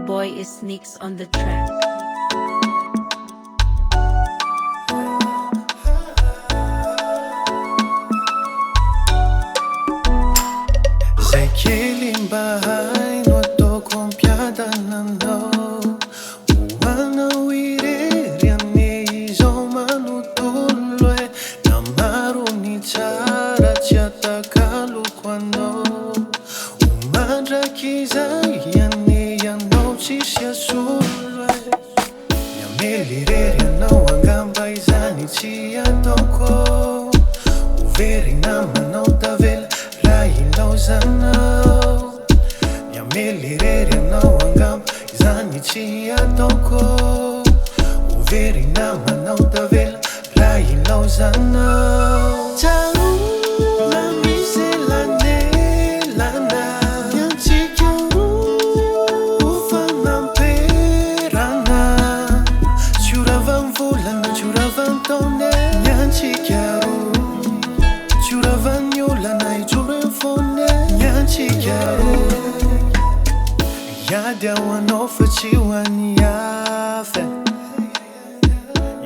boy is Sneaks on the track. Zay kely mba hainao ataoko ampiadananao hoanao irery ane izao manontolo e na maro ny tsara tsy atakaloko anao homandraky izay ane ianao tsisy asolo e miamely irery anao angamba izany tsy ataoko overy namanao tavela raha ilaozanao miamely irery anao angamba izany tsy ataoko overy namanao tavela raha ilaozanao Taola misy lanelana niantsika roa fanamperana tsioravan'ny volana tsioravan'ny taone niantsika roa tsioravan'ny olana itsoren'ny fone niantsika roa iady ao anao fa tsy ho an'ny hafa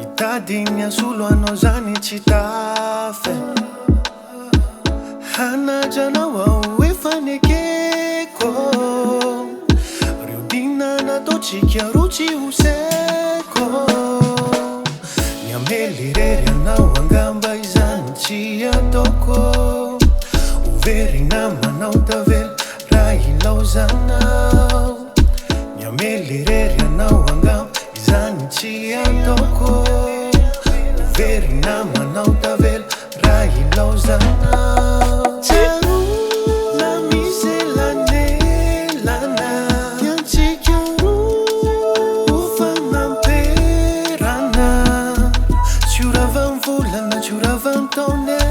itadiny asolo anao zany tsy tafa hanatranao ao efa nekeko reo dina nataotsika roa tsy ho seko miamely irery anao angamba izany tsy ataoko overy namanao tavela raha ilaozanao miamely irery anao angamba izany tsy ataoko overy namanao tavela raha ilaozanao Taola misy lanelana niantsika roa fanamperana tsioravan'ny volana tsioravan'ny taone